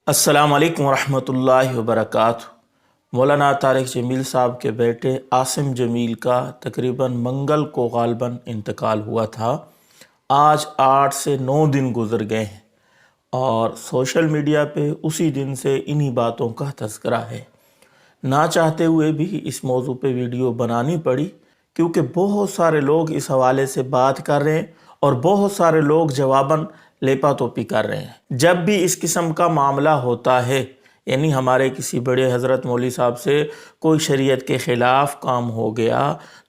السلام علیکم ورحمۃ اللہ وبرکاتہ۔ مولانا طارق جمیل صاحب کے بیٹے عاصم جمیل کا تقریباً منگل کو غالباً انتقال ہوا تھا۔ آج 8 سے 9 دن گزر گئے ہیں اور سوشل میڈیا پہ اسی دن سے انہی باتوں کا تذکرہ ہے۔ نہ چاہتے ہوئے بھی اس موضوع پہ ویڈیو بنانی پڑی کیونکہ بہت سارے لوگ اس حوالے سے بات کر رہے ہیں اور بہت سارے لوگ جواباً لیپا توپی کر رہے ہیں۔ جب بھی اس قسم کا معاملہ ہوتا ہے، یعنی ہمارے کسی بڑے حضرت مولوی صاحب سے کوئی شریعت کے خلاف کام ہو گیا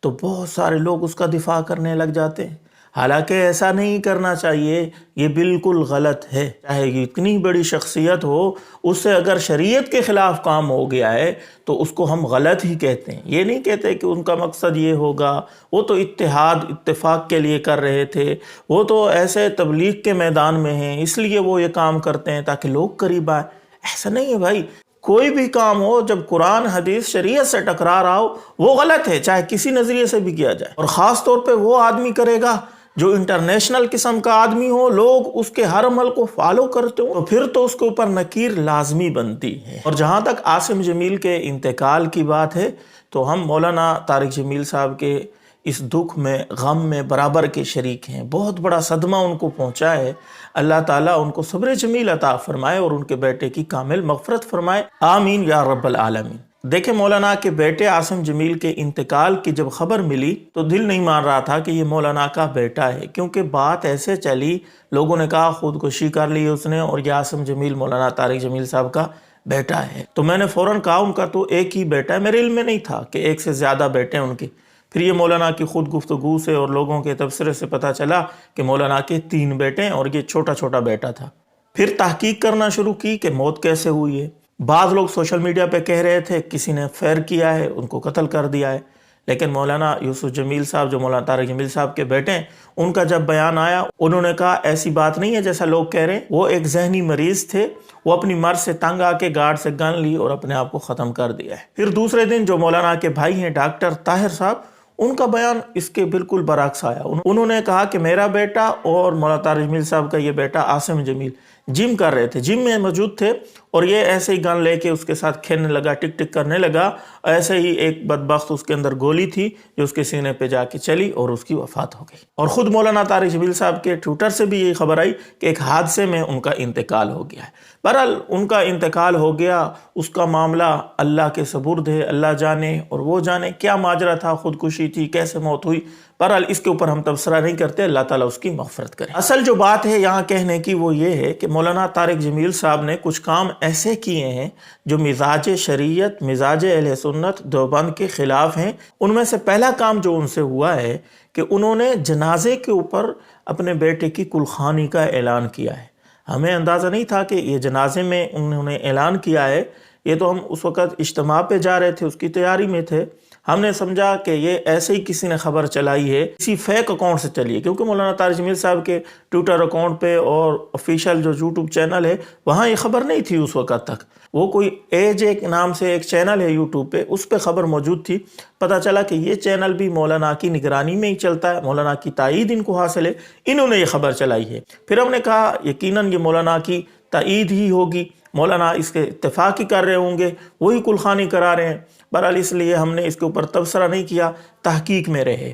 تو بہت سارے لوگ اس کا دفاع کرنے لگ جاتے ہیں، حالانکہ ایسا نہیں کرنا چاہیے، یہ بالکل غلط ہے۔ چاہے اتنی بڑی شخصیت ہو، اس سے اگر شریعت کے خلاف کام ہو گیا ہے تو اس کو ہم غلط ہی کہتے ہیں، یہ نہیں کہتے کہ ان کا مقصد یہ ہوگا، وہ تو اتفاق کے لیے کر رہے تھے، وہ تو ایسے تبلیغ کے میدان میں ہیں اس لیے وہ یہ کام کرتے ہیں تاکہ لوگ قریب آئیں۔ ایسا نہیں ہے بھائی، کوئی بھی کام ہو جب قرآن حدیث شریعت سے ٹکرا رہا ہو وہ غلط ہے، چاہے کسی نظریے سے بھی کیا جائے، اور خاص طور پہ وہ آدمی کرے گا جو انٹرنیشنل قسم کا آدمی ہو، لوگ اس کے ہر عمل کو فالو کرتے ہوں، تو پھر تو اس کے اوپر نکیر لازمی بنتی ہے۔ اور جہاں تک عاصم جمیل کے انتقال کی بات ہے تو ہم مولانا طارق جمیل صاحب کے اس دکھ میں غم میں برابر کے شریک ہیں۔ بہت بڑا صدمہ ان کو پہنچا ہے، اللہ تعالیٰ ان کو صبر جمیل عطا فرمائے اور ان کے بیٹے کی کامل مغفرت فرمائے، آمین یا رب العالمین۔ دیکھیں، مولانا کے بیٹے عاصم جمیل کے انتقال کی جب خبر ملی تو دل نہیں مان رہا تھا کہ یہ مولانا کا بیٹا ہے، کیونکہ بات ایسے چلی، لوگوں نے کہا خودکشی کر لی اس نے اور یہ عاصم جمیل مولانا طارق جمیل صاحب کا بیٹا ہے۔ تو میں نے فوراً کہا ان کا تو ایک ہی بیٹا ہے، میرے علم میں نہیں تھا کہ ایک سے زیادہ بیٹے ہیں ان کے۔ پھر یہ مولانا کی خود گفتگو سے اور لوگوں کے تبصرے سے پتہ چلا کہ مولانا کے 3 بیٹے ہیں اور یہ چھوٹا چھوٹا بیٹا تھا۔ پھر تحقیق کرنا شروع کی کہ موت کیسے ہوئی ہے۔ بعض لوگ سوشل میڈیا پہ کہہ رہے تھے کسی نے فائر کیا ہے، ان کو قتل کر دیا ہے، لیکن مولانا یوسف جمیل صاحب جو مولانا طارق جمیل صاحب کے بیٹے ہیں، ان کا جب بیان آیا انہوں نے کہا ایسی بات نہیں ہے جیسا لوگ کہہ رہے ہیں، وہ ایک ذہنی مریض تھے، وہ اپنی مرض سے تنگ آ کے گارڈ سے گن لی اور اپنے آپ کو ختم کر دیا ہے۔ پھر دوسرے دن جو مولانا کے بھائی ہیں ڈاکٹر طاہر صاحب، ان کا بیان اس کے بالکل برعکس آیا۔ انہوں نے کہا کہ میرا بیٹا اور مولانا طارق جمیل صاحب کا یہ بیٹا عاصم جمیل جم کر رہے تھے، جم میں موجود تھے اور یہ ایسے ہی گن لے کے اس کے ساتھ کھیلنے لگا، ٹک ٹک کرنے لگا، ایسے ہی ایک بدبخت اس کے اندر گولی تھی جو اس کے سینے پہ جا کے چلی اور اس کی وفات ہو گئی۔ اور خود مولانا طارق جمیل صاحب کے ٹویٹر سے بھی یہ خبر آئی کہ ایک حادثے میں ان کا انتقال ہو گیا ہے۔ بہرحال ان کا انتقال ہو گیا، اس کا معاملہ اللہ کے سپرد ہے، اللہ جانے اور وہ جانے کیا ماجرا تھا، خودکشی تھی، کیسے موت ہوئی، بہرحال اس کے اوپر ہم تبصرہ نہیں کرتے، اللہ تعالیٰ اس کی مغفرت کرے۔ اصل جو بات ہے یہاں کہنے کی وہ یہ ہے کہ مولانا طارق جمیل صاحب نے کچھ کام ایسے کیے ہیں جو مزاج شریعت، مزاج اہل سنت دیوبند کے خلاف ہیں۔ ان میں سے پہلا کام جو ان سے ہوا ہے کہ انہوں نے جنازے کے اوپر اپنے بیٹے کی کلخانی کا اعلان کیا ہے۔ ہمیں اندازہ نہیں تھا کہ یہ جنازے میں انہوں نے اعلان کیا ہے، یہ تو ہم اس وقت اجتماع پہ جا رہے تھے، اس کی تیاری میں تھے، ہم نے سمجھا کہ یہ ایسے ہی کسی نے خبر چلائی ہے، کسی فیک اکاؤنٹ سے چلی ہے، کیونکہ مولانا طارق جمیل صاحب کے ٹویٹر اکاؤنٹ پہ اور آفیشیل جو یوٹیوب چینل ہے وہاں یہ خبر نہیں تھی اس وقت تک۔ وہ کوئی ایج ایک نام سے ایک چینل ہے یوٹیوب پہ، اس پہ خبر موجود تھی۔ پتہ چلا کہ یہ چینل بھی مولانا کی نگرانی میں ہی چلتا ہے، مولانا کی تائید ان کو حاصل ہے، انہوں نے یہ خبر چلائی ہے۔ پھر ہم نے کہا یقیناً یہ مولانا کی تائید ہی ہوگی، مولانا اس کے اتفاق ہی کر رہے ہوں گے، وہی کلخانی کرا رہے ہیں۔ بہرحال اس لیے ہم نے اس کے اوپر تبصرہ نہیں کیا، تحقیق میں رہے۔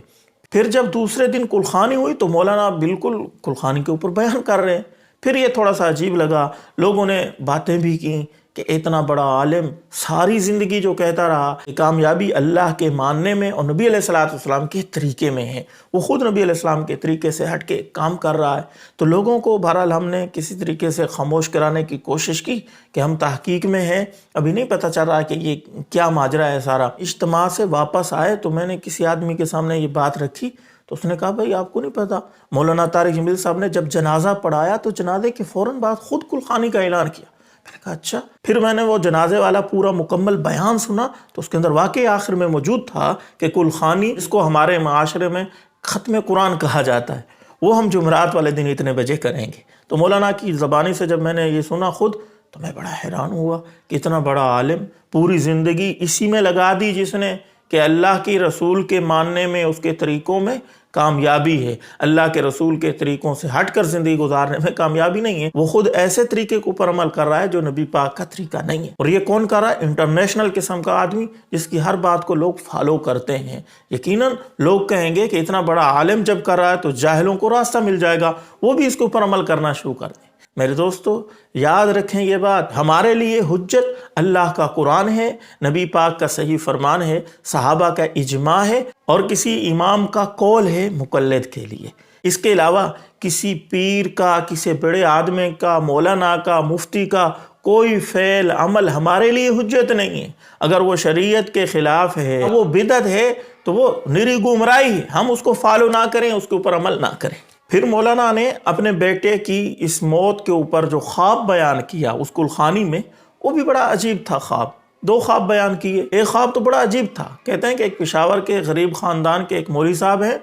پھر جب دوسرے دن کلخانی ہوئی تو مولانا بالکل کلخانی کے اوپر بیان کر رہے ہیں۔ پھر یہ تھوڑا سا عجیب لگا، لوگوں نے باتیں بھی کی کہ اتنا بڑا عالم ساری زندگی جو کہتا رہا کہ کامیابی اللہ کے ماننے میں اور نبی علیہ السلام کے طریقے میں ہے، وہ خود نبی علیہ السلام کے طریقے سے ہٹ کے کام کر رہا ہے، تو لوگوں کو بہرحال ہم نے کسی طریقے سے خاموش کرانے کی کوشش کی کہ ہم تحقیق میں ہیں، ابھی نہیں پتہ چل رہا کہ یہ کیا ماجرا ہے سارا۔ اجتماع سے واپس آئے تو میں نے کسی آدمی کے سامنے یہ بات رکھی تو اس نے کہا بھائی آپ کو نہیں پتا، مولانا طارق جمیل صاحب نے جب جنازہ پڑھایا تو جنازے کے فوراً بعد خود کلخانی کا اعلان کیا۔ میں نے کہا اچھا۔ پھر میں نے وہ جنازے والا پورا مکمل بیان سنا تو اس کے اندر واقعی آخر میں موجود تھا کہ کلخانی، اس کو ہمارے معاشرے میں ختم قرآن کہا جاتا ہے، وہ ہم جمعرات والے دن اتنے بجے کریں گے۔ تو مولانا کی زبانی سے جب میں نے یہ سنا خود تو میں بڑا حیران ہوا کہ اتنا بڑا عالم پوری زندگی اسی میں لگا دی، جس نے کہ اللہ کی رسول کے ماننے میں، اس کے طریقوں میں کامیابی ہے، اللہ کے رسول کے طریقوں سے ہٹ کر زندگی گزارنے میں کامیابی نہیں ہے۔ وہ خود ایسے طریقے کے اوپر عمل کر رہا ہے جو نبی پاک کا طریقہ نہیں ہے۔ اور یہ کون کر رہا ہے؟ انٹرنیشنل قسم کا آدمی جس کی ہر بات کو لوگ فالو کرتے ہیں۔ یقیناً لوگ کہیں گے کہ اتنا بڑا عالم جب کر رہا ہے تو جاہلوں کو راستہ مل جائے گا، وہ بھی اس کے اوپر عمل کرنا شروع کر دیں۔ میرے دوستو یاد رکھیں یہ بات، ہمارے لیے حجت اللہ کا قرآن ہے، نبی پاک کا صحیح فرمان ہے، صحابہ کا اجماع ہے، اور کسی امام کا قول ہے مقلد کے لیے۔ اس کے علاوہ کسی پیر کا، کسی بڑے آدمی کا، مولانا کا، مفتی کا کوئی فعل عمل ہمارے لیے حجت نہیں ہے۔ اگر وہ شریعت کے خلاف ہے، وہ بدعت ہے، تو وہ نری گمراہی ہے، ہم اس کو فالو نہ کریں، اس کے اوپر عمل نہ کریں۔ پھر مولانا نے اپنے بیٹے کی اس موت کے اوپر جو خواب بیان کیا اس گلخانی میں، وہ بھی بڑا عجیب تھا۔ خواب 2 خواب بیان کیے۔ ایک خواب تو بڑا عجیب تھا، کہتے ہیں کہ ایک پشاور کے غریب خاندان کے ایک مولوی صاحب ہیں،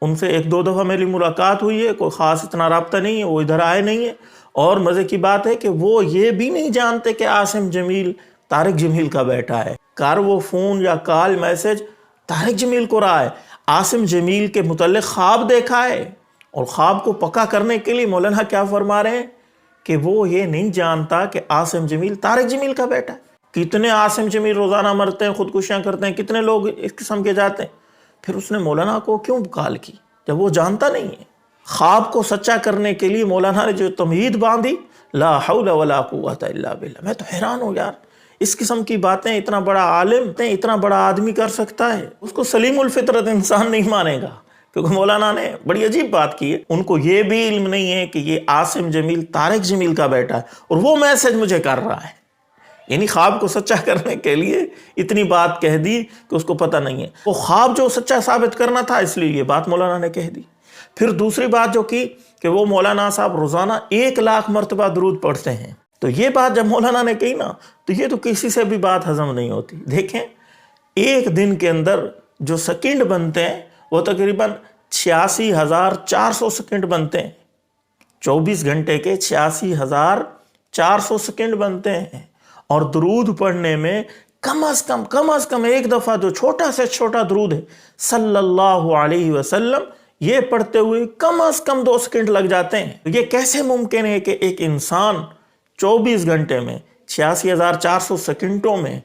ان سے 1-2 دفعہ میری ملاقات ہوئی ہے، کوئی خاص اتنا رابطہ نہیں ہے، وہ ادھر آئے نہیں ہے، اور مزے کی بات ہے کہ وہ یہ بھی نہیں جانتے کہ عاصم جمیل طارق جمیل کا بیٹا ہے۔ وہ فون یا کال میسج طارق جمیل کو رہا ہے، عاصم جمیل کے متعلق خواب دیکھا ہے، اور خواب کو پکا کرنے کے لیے مولانا کیا فرما رہے ہیں کہ وہ یہ نہیں جانتا کہ عاصم جمیل طارق جمیل کا بیٹا ہے۔ کتنے عاصم جمیل روزانہ مرتے ہیں، خودکشیاں کرتے ہیں، کتنے لوگ اس قسم کے جاتے ہیں۔ پھر اس نے مولانا کو کیوں کال کی جب وہ جانتا نہیں ہے؟ خواب کو سچا کرنے کے لیے مولانا نے جو تمہید باندھی، لا حول ولا قوت الا باللہ۔ میں تو حیران ہوں یار، اس قسم کی باتیں اتنا بڑا عالم، اتنا بڑا آدمی کر سکتا ہے؟ اس کو سلیم الفطرت انسان نہیں مانے گا، کیونکہ مولانا نے بڑی عجیب بات کی ہے۔ ان کو یہ بھی علم نہیں ہے کہ یہ عاصم جمیل طارق جمیل کا بیٹا ہے، اور وہ میسج مجھے کر رہا ہے۔ یعنی خواب کو سچا کرنے کے لیے اتنی بات کہہ دی کہ اس کو پتہ نہیں ہے۔ وہ خواب جو سچا ثابت کرنا تھا، اس لیے یہ بات مولانا نے کہہ دی۔ پھر دوسری بات جو کی کہ وہ مولانا صاحب روزانہ 1,00,000 مرتبہ درود پڑھتے ہیں۔ تو یہ بات جب مولانا نے کہی نا، تو یہ تو کسی سے بھی بات ہضم نہیں ہوتی۔ دیکھیں، ایک دن کے اندر جو سیکنڈ بنتے ہیں وہ تقریباً 86,400 سیکنڈ بنتے ہیں۔ 24 گھنٹے کے 86,400 سیکنڈ بنتے ہیں، اور درود پڑھنے میں کم از کم ایک دفعہ جو چھوٹا سے چھوٹا درود ہے صلی اللہ علیہ وسلم، یہ پڑھتے ہوئے کم از کم 2 سیکنڈ لگ جاتے ہیں۔ یہ کیسے ممکن ہے کہ ایک انسان 24 گھنٹے میں 86,400 سیکنڈوں میں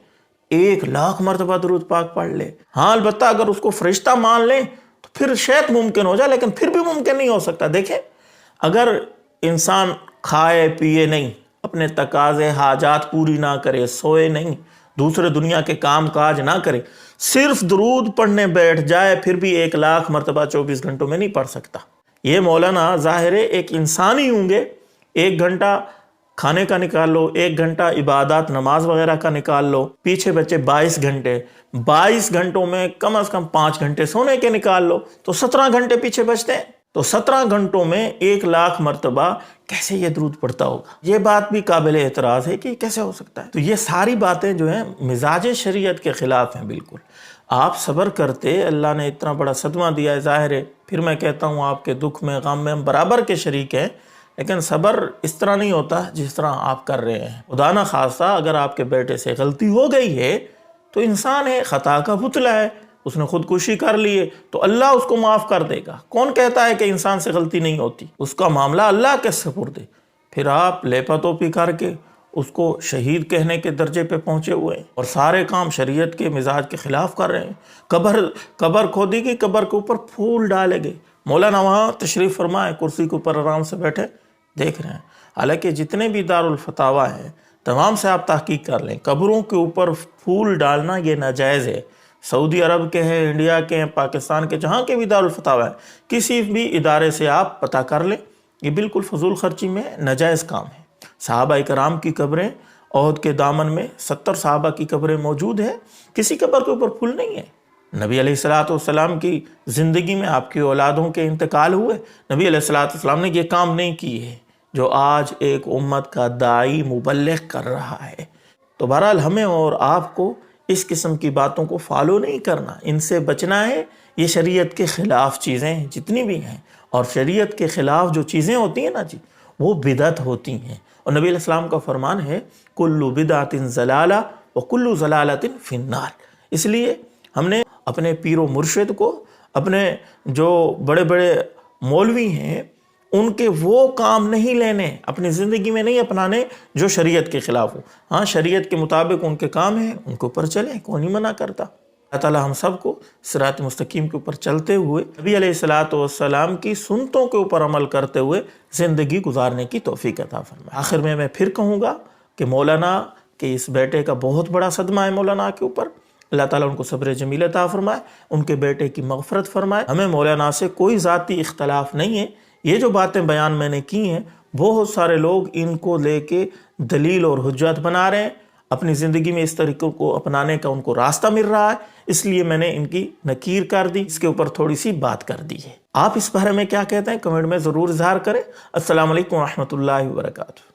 1,00,000 مرتبہ درود پاک پڑھ لے؟ ہاں، البتہ اگر اس کو فرشتہ مان لیں تو پھر شاید ممکن ہو جائے، لیکن پھر بھی ممکن نہیں ہو سکتا۔ دیکھیں، اگر انسان کھائے پیے نہیں، اپنے تقاضے حاجات پوری نہ کرے، سوئے نہیں، دوسرے دنیا کے کام کاج نہ کرے، صرف درود پڑھنے بیٹھ جائے، پھر بھی 1,00,000 مرتبہ 24 گھنٹوں میں نہیں پڑھ سکتا۔ یہ مولانا ظاہر ہے ایک انسان ہی ہوں گے۔ 1 گھنٹہ کھانے کا نکال لو، 1 گھنٹہ عبادات نماز وغیرہ کا نکال لو، پیچھے بچے 22 گھنٹے، 22 گھنٹوں میں کم از کم 5 گھنٹے سونے کے نکال لو، تو 17 گھنٹے پیچھے بچتے ہیں۔ تو 17 گھنٹوں میں 1,00,000 مرتبہ کیسے یہ درود پڑھتا ہوگا؟ یہ بات بھی قابل اعتراض ہے کہ کیسے ہو سکتا ہے۔ تو یہ ساری باتیں جو ہیں مزاج شریعت کے خلاف ہیں بالکل۔ آپ صبر کرتے، اللہ نے اتنا بڑا صدمہ دیا ہے، ظاہر ہے۔ پھر میں کہتا ہوں آپ کے دکھ میں، غم میں ہم برابر کے شریک ہیں، لیکن صبر اس طرح نہیں ہوتا جس طرح آپ کر رہے ہیں۔ خدا نہ خواستہ اگر آپ کے بیٹے سے غلطی ہو گئی ہے تو انسان ہے، خطا کا پتلا ہے، اس نے خودکشی کر لی ہے، تو اللہ اس کو معاف کر دے گا۔ کون کہتا ہے کہ انسان سے غلطی نہیں ہوتی؟ اس کا معاملہ اللہ کے سپرد ہے۔ پھر آپ لیپا توپی کر کے اس کو شہید کہنے کے درجے پہ پہنچے ہوئے ہیں، اور سارے کام شریعت کے مزاج کے خلاف کر رہے ہیں۔ قبر کھودی گئی، قبر کے اوپر پھول ڈالے گئے۔ مولانا وہاں تشریف فرمائے، کرسی کے اوپر آرام سے بیٹھے دیکھ رہے ہیں۔ حالانکہ جتنے بھی دارالفتاوی ہیں تمام سے آپ تحقیق کر لیں، قبروں کے اوپر پھول ڈالنا یہ ناجائز ہے۔ سعودی عرب کے ہیں، انڈیا کے ہیں، پاکستان کے، جہاں کے بھی دارالفتاوی ہیں، کسی بھی ادارے سے آپ پتہ کر لیں، یہ بالکل فضول خرچی میں ناجائز کام ہے۔ صحابہ کرام کی قبریں، احد کے دامن میں 70 صحابہ کی قبریں موجود ہیں، کسی قبر کے اوپر پھول نہیں ہے۔ نبی علیہ السلام کی زندگی میں آپ کی اولادوں کے انتقال ہوئے، نبی علیہ السلام نے یہ کام نہیں کی ہے جو آج ایک امت کا داعی مبلغ کر رہا ہے۔ تو بہرحال ہمیں اور آپ کو اس قسم کی باتوں کو فالو نہیں کرنا، ان سے بچنا ہے۔ یہ شریعت کے خلاف چیزیں جتنی بھی ہیں، اور شریعت کے خلاف جو چیزیں ہوتی ہیں نا جی، وہ بدعت ہوتی ہیں۔ اور نبی علیہ السلام کا فرمان ہے کل بدعت ضلالہ وکل ضلالۃ فی النار۔ اس لیے ہم نے اپنے پیر و مرشد کو، اپنے جو بڑے بڑے مولوی ہیں ان کے وہ کام نہیں لینے، اپنی زندگی میں نہیں اپنانے جو شریعت کے خلاف ہو۔ ہاں شریعت کے مطابق ان کے کام ہیں، ان کے اوپر چلیں، کون نہیں منع کرتا۔ اللہ تعالیٰ ہم سب کو صراط مستقیم کے اوپر چلتے ہوئے نبی علیہ الصلوۃ والسلام کی سنتوں کے اوپر عمل کرتے ہوئے زندگی گزارنے کی توفیق عطا فرمائے۔ آخر میں پھر کہوں گا کہ مولانا کے اس بیٹے کا بہت بڑا صدمہ ہے مولانا کے اوپر، اللہ تعالیٰ ان کو صبر جمیل عطا فرمائے، ان کے بیٹے کی مغفرت فرمائے۔ ہمیں مولانا سے کوئی ذاتی اختلاف نہیں ہے، یہ جو باتیں بیان میں نے کی ہیں بہت سارے لوگ ان کو لے کے دلیل اور حجت بنا رہے ہیں، اپنی زندگی میں اس طریقوں کو اپنانے کا ان کو راستہ مل رہا ہے، اس لیے میں نے ان کی نکیر کر دی، اس کے اوپر تھوڑی سی بات کر دی ہے۔ آپ اس بارے میں کیا کہتے ہیں کمنٹ میں ضرور اظہار کریں۔ السلام علیکم ورحمۃ اللہ وبرکاتہ۔